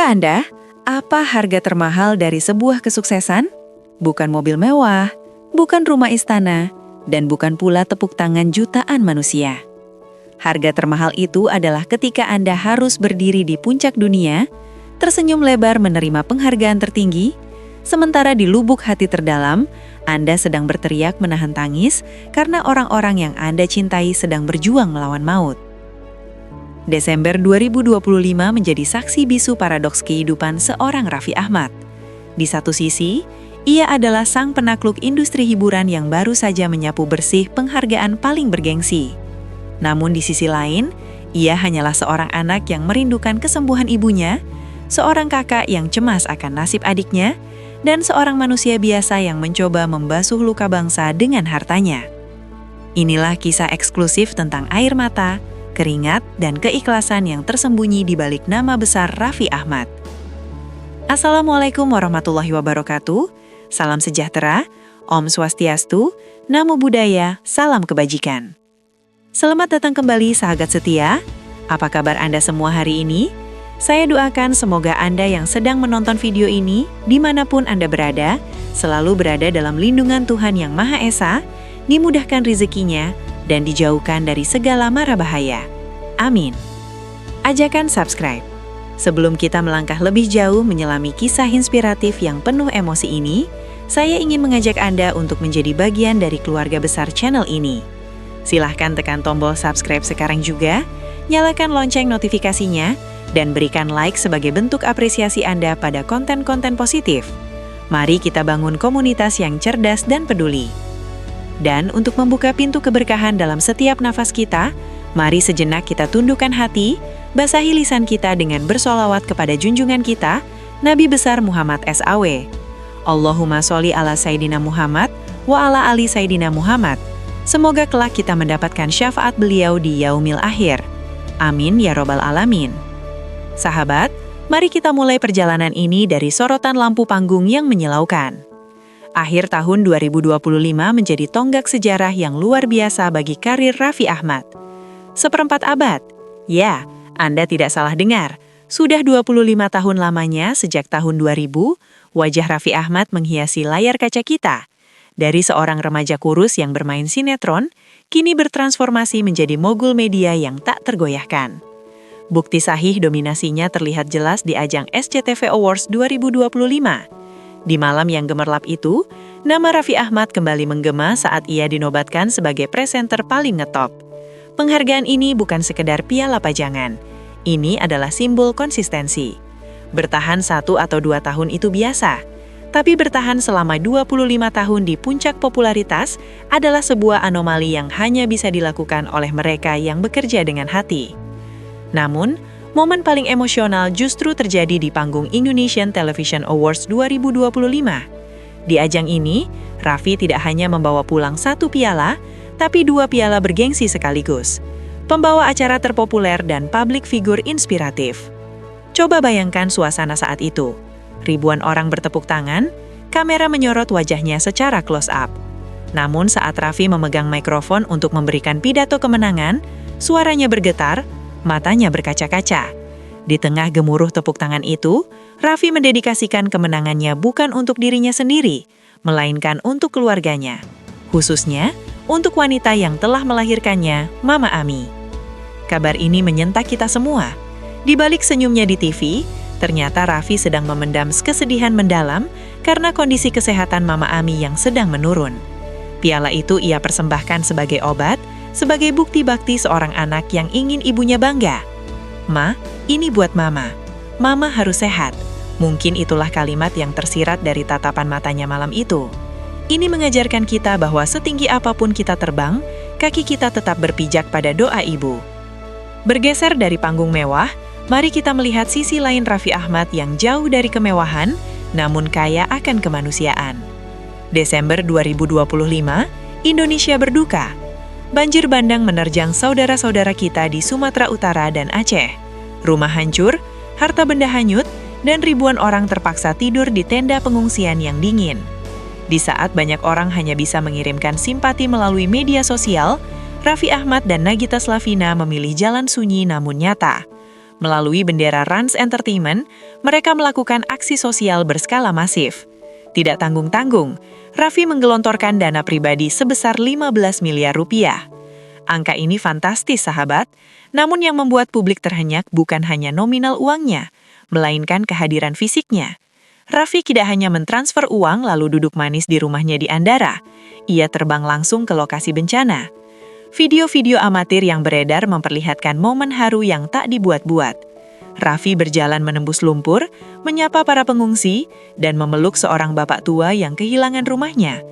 Tahukah Anda, apa harga termahal dari sebuah kesuksesan? Bukan mobil mewah, bukan rumah istana, dan bukan pula tepuk tangan jutaan manusia. Harga termahal itu adalah ketika Anda harus berdiri di puncak dunia, tersenyum lebar menerima penghargaan tertinggi, sementara di lubuk hati terdalam, Anda sedang berteriak menahan tangis karena orang-orang yang Anda cintai sedang berjuang melawan maut. Desember 2025 menjadi saksi bisu paradoks kehidupan seorang Raffi Ahmad. Di satu sisi, ia adalah sang penakluk industri hiburan yang baru saja menyapu bersih penghargaan paling bergengsi. Namun di sisi lain, ia hanyalah seorang anak yang merindukan kesembuhan ibunya, seorang kakak yang cemas akan nasib adiknya, dan seorang manusia biasa yang mencoba membasuh luka bangsa dengan hartanya. Inilah kisah eksklusif tentang air mata, keringat, dan keikhlasan yang tersembunyi di balik nama besar Raffi Ahmad. Assalamualaikum warahmatullahi wabarakatuh, salam sejahtera, Om Swastiastu, Namo Buddhaya, salam kebajikan. Selamat datang kembali sahabat setia, apa kabar Anda semua hari ini? Saya doakan semoga Anda yang sedang menonton video ini, dimanapun Anda berada, selalu berada dalam lindungan Tuhan Yang Maha Esa, dimudahkan rezekinya, dan dijauhkan dari segala mara bahaya. Amin. Ajakan subscribe. Sebelum kita melangkah lebih jauh menyelami kisah inspiratif yang penuh emosi ini, saya ingin mengajak Anda untuk menjadi bagian dari keluarga besar channel ini. Silahkan tekan tombol subscribe sekarang juga, nyalakan lonceng notifikasinya, dan berikan like sebagai bentuk apresiasi Anda pada konten-konten positif. Mari kita bangun komunitas yang cerdas dan peduli. Dan untuk membuka pintu keberkahan dalam setiap nafas kita, mari sejenak kita tundukkan hati, basahi lisan kita dengan bersolawat kepada junjungan kita, Nabi besar Muhammad SAW. Allahumma sholli ala Sayyidina Muhammad, wa ala ali Sayyidina Muhammad. Semoga kelak kita mendapatkan syafaat beliau di yaumil akhir. Amin ya robbal alamin. Sahabat, mari kita mulai perjalanan ini dari sorotan lampu panggung yang menyilaukan. Akhir tahun 2025 menjadi tonggak sejarah yang luar biasa bagi karir Raffi Ahmad. Seperempat abad. Ya, Anda tidak salah dengar. Sudah 25 tahun lamanya sejak tahun 2000, wajah Raffi Ahmad menghiasi layar kaca kita. Dari seorang remaja kurus yang bermain sinetron, kini bertransformasi menjadi mogul media yang tak tergoyahkan. Bukti sahih dominasinya terlihat jelas di ajang SCTV Awards 2025. Di malam yang gemerlap itu, nama Raffi Ahmad kembali menggema saat ia dinobatkan sebagai presenter paling ngetop. Penghargaan ini bukan sekedar piala pajangan. Ini adalah simbol konsistensi. Bertahan 1 atau 2 tahun itu biasa, tapi bertahan selama 25 tahun di puncak popularitas adalah sebuah anomali yang hanya bisa dilakukan oleh mereka yang bekerja dengan hati. Namun, momen paling emosional justru terjadi di panggung Indonesian Television Awards 2025. Di ajang ini, Raffi tidak hanya membawa pulang 1 piala, tapi 2 piala bergengsi sekaligus. Pembawa acara terpopuler dan publik figur inspiratif. Coba bayangkan suasana saat itu. Ribuan orang bertepuk tangan, kamera menyorot wajahnya secara close-up. Namun saat Raffi memegang mikrofon untuk memberikan pidato kemenangan, suaranya bergetar, matanya berkaca-kaca. Di tengah gemuruh tepuk tangan itu, Raffi mendedikasikan kemenangannya bukan untuk dirinya sendiri, melainkan untuk keluarganya. Khususnya, untuk wanita yang telah melahirkannya, Mama Ami. Kabar ini menyentak kita semua. Di balik senyumnya di TV, ternyata Raffi sedang memendam kesedihan mendalam karena kondisi kesehatan Mama Ami yang sedang menurun. Piala itu ia persembahkan sebagai obat, sebagai bukti bakti seorang anak yang ingin ibunya bangga. Ma, ini buat Mama. Mama harus sehat. Mungkin itulah kalimat yang tersirat dari tatapan matanya malam itu. Ini mengajarkan kita bahwa setinggi apapun kita terbang, kaki kita tetap berpijak pada doa ibu. Bergeser dari panggung mewah, mari kita melihat sisi lain Raffi Ahmad yang jauh dari kemewahan, namun kaya akan kemanusiaan. Desember 2025, Indonesia berduka. Banjir bandang menerjang saudara-saudara kita di Sumatera Utara dan Aceh. Rumah hancur, harta benda hanyut, dan ribuan orang terpaksa tidur di tenda pengungsian yang dingin. Di saat banyak orang hanya bisa mengirimkan simpati melalui media sosial, Raffi Ahmad dan Nagita Slavina memilih jalan sunyi namun nyata. Melalui bendera Rans Entertainment, mereka melakukan aksi sosial berskala masif. Tidak tanggung-tanggung, Raffi menggelontorkan dana pribadi sebesar 15 miliar rupiah. Angka ini fantastis, sahabat. Namun yang membuat publik terhenyak bukan hanya nominal uangnya, melainkan kehadiran fisiknya. Raffi tidak hanya mentransfer uang lalu duduk manis di rumahnya di Andara. Ia terbang langsung ke lokasi bencana. Video-video amatir yang beredar memperlihatkan momen haru yang tak dibuat-buat. Raffi berjalan menembus lumpur, menyapa para pengungsi, dan memeluk seorang bapak tua yang kehilangan rumahnya.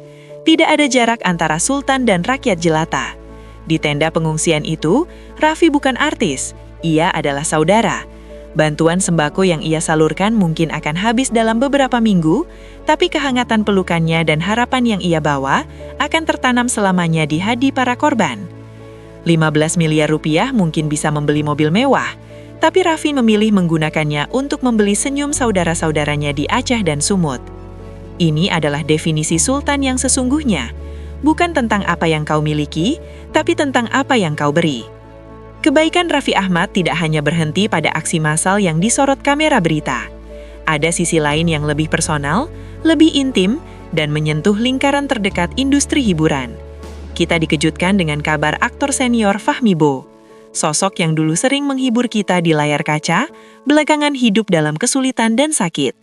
Tidak ada jarak antara sultan dan rakyat jelata. Di tenda pengungsian itu, Raffi bukan artis, ia adalah saudara. Bantuan sembako yang ia salurkan mungkin akan habis dalam beberapa minggu, tapi kehangatan pelukannya dan harapan yang ia bawa akan tertanam selamanya di hati para korban. 15 miliar rupiah mungkin bisa membeli mobil mewah, tapi Raffi memilih menggunakannya untuk membeli senyum saudara-saudaranya di Aceh dan Sumut. Ini adalah definisi sultan yang sesungguhnya, bukan tentang apa yang kau miliki, tapi tentang apa yang kau beri. Kebaikan Raffi Ahmad tidak hanya berhenti pada aksi massal yang disorot kamera berita. Ada sisi lain yang lebih personal, lebih intim, dan menyentuh lingkaran terdekat industri hiburan. Kita dikejutkan dengan kabar aktor senior Fahmi Bo. Sosok yang dulu sering menghibur kita di layar kaca, belakangan hidup dalam kesulitan dan sakit.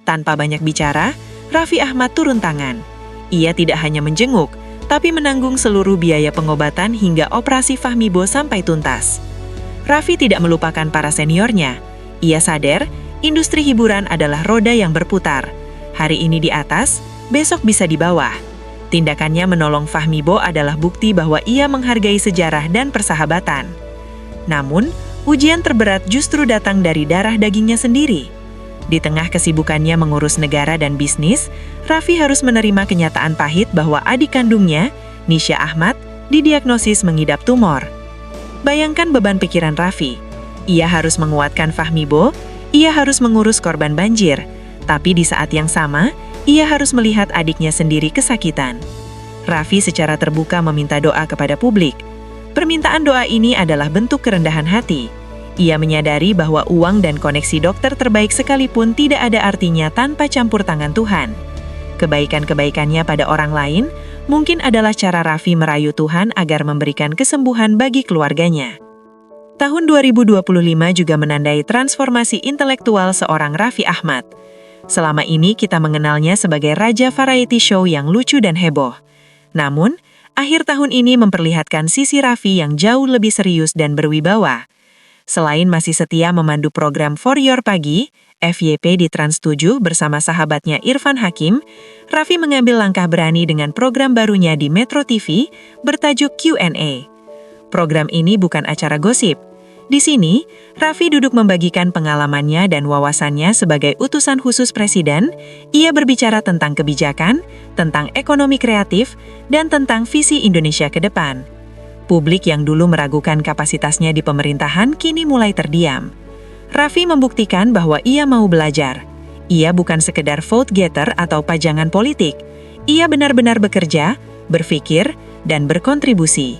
Tanpa banyak bicara, Raffi Ahmad turun tangan. Ia tidak hanya menjenguk, tapi menanggung seluruh biaya pengobatan hingga operasi Fahmi Bo sampai tuntas. Raffi tidak melupakan para seniornya. Ia sadar, industri hiburan adalah roda yang berputar. Hari ini di atas, besok bisa di bawah. Tindakannya menolong Fahmi Bo adalah bukti bahwa ia menghargai sejarah dan persahabatan. Namun, ujian terberat justru datang dari darah dagingnya sendiri. Di tengah kesibukannya mengurus negara dan bisnis, Raffi harus menerima kenyataan pahit bahwa adik kandungnya, Nisha Ahmad, didiagnosis mengidap tumor. Bayangkan beban pikiran Raffi. Ia harus menguatkan Fahmi Bo, ia harus mengurus korban banjir, tapi di saat yang sama, ia harus melihat adiknya sendiri kesakitan. Raffi secara terbuka meminta doa kepada publik. Permintaan doa ini adalah bentuk kerendahan hati. Ia menyadari bahwa uang dan koneksi dokter terbaik sekalipun tidak ada artinya tanpa campur tangan Tuhan. Kebaikan-kebaikannya pada orang lain mungkin adalah cara Raffi merayu Tuhan agar memberikan kesembuhan bagi keluarganya. Tahun 2025 juga menandai transformasi intelektual seorang Raffi Ahmad. Selama ini kita mengenalnya sebagai raja variety show yang lucu dan heboh. Namun, akhir tahun ini memperlihatkan sisi Raffi yang jauh lebih serius dan berwibawa. Selain masih setia memandu program For Your Pagi, FYP di Trans 7 bersama sahabatnya Irfan Hakim, Raffi mengambil langkah berani dengan program barunya di Metro TV bertajuk Q&A. Program ini bukan acara gosip. Di sini, Raffi duduk membagikan pengalamannya dan wawasannya sebagai utusan khusus Presiden. Ia berbicara tentang kebijakan, tentang ekonomi kreatif, dan tentang visi Indonesia ke depan. Publik yang dulu meragukan kapasitasnya di pemerintahan kini mulai terdiam. Raffi membuktikan bahwa ia mau belajar. Ia bukan sekedar vote getter atau pajangan politik. Ia benar-benar bekerja, berpikir, dan berkontribusi.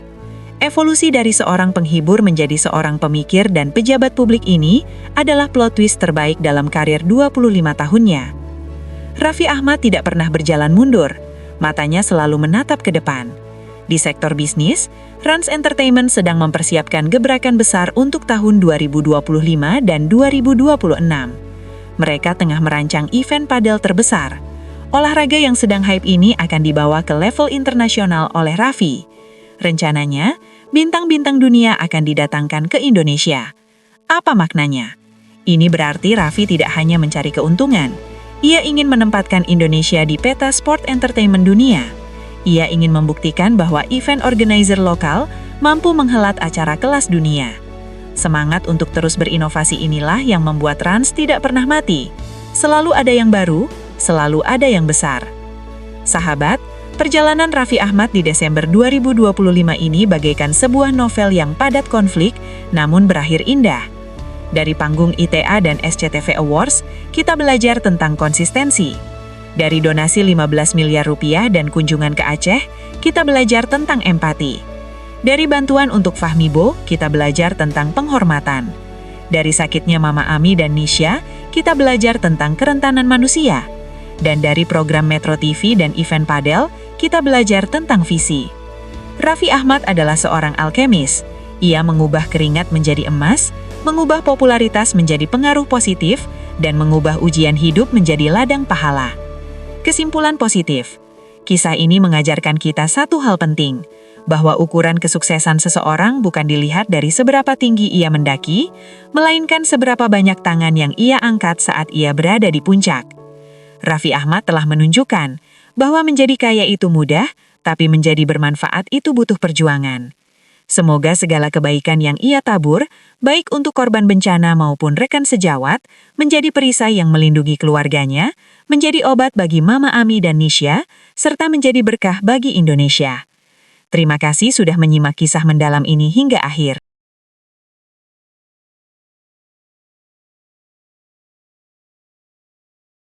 Evolusi dari seorang penghibur menjadi seorang pemikir dan pejabat publik ini adalah plot twist terbaik dalam karir 25 tahunnya. Raffi Ahmad tidak pernah berjalan mundur, matanya selalu menatap ke depan. Di sektor bisnis, Rans Entertainment sedang mempersiapkan gebrakan besar untuk tahun 2025 dan 2026. Mereka tengah merancang event padel terbesar. Olahraga yang sedang hype ini akan dibawa ke level internasional oleh Raffi. Rencananya, bintang-bintang dunia akan didatangkan ke Indonesia. Apa maknanya? Ini berarti Raffi tidak hanya mencari keuntungan. Ia ingin menempatkan Indonesia di peta sport entertainment dunia. Ia ingin membuktikan bahwa event organizer lokal mampu menghelat acara kelas dunia. Semangat untuk terus berinovasi inilah yang membuat Rans tidak pernah mati. Selalu ada yang baru, selalu ada yang besar. Sahabat, perjalanan Raffi Ahmad di Desember 2025 ini bagaikan sebuah novel yang padat konflik, namun berakhir indah. Dari panggung ITA dan SCTV Awards, kita belajar tentang konsistensi. Dari donasi 15 miliar rupiah dan kunjungan ke Aceh, kita belajar tentang empati. Dari bantuan untuk Fahmi Bo, kita belajar tentang penghormatan. Dari sakitnya Mama Ami dan Nisha, kita belajar tentang kerentanan manusia. Dan dari program Metro TV dan event padel, kita belajar tentang visi. Raffi Ahmad adalah seorang alkemis. Ia mengubah keringat menjadi emas, mengubah popularitas menjadi pengaruh positif, dan mengubah ujian hidup menjadi ladang pahala. Kesimpulan positif. Kisah ini mengajarkan kita satu hal penting, bahwa ukuran kesuksesan seseorang bukan dilihat dari seberapa tinggi ia mendaki, melainkan seberapa banyak tangan yang ia angkat saat ia berada di puncak. Raffi Ahmad telah menunjukkan bahwa menjadi kaya itu mudah, tapi menjadi bermanfaat itu butuh perjuangan. Semoga segala kebaikan yang ia tabur, baik untuk korban bencana maupun rekan sejawat, menjadi perisai yang melindungi keluarganya, menjadi obat bagi Mama Ami dan Nisha, serta menjadi berkah bagi Indonesia. Terima kasih sudah menyimak kisah mendalam ini hingga akhir.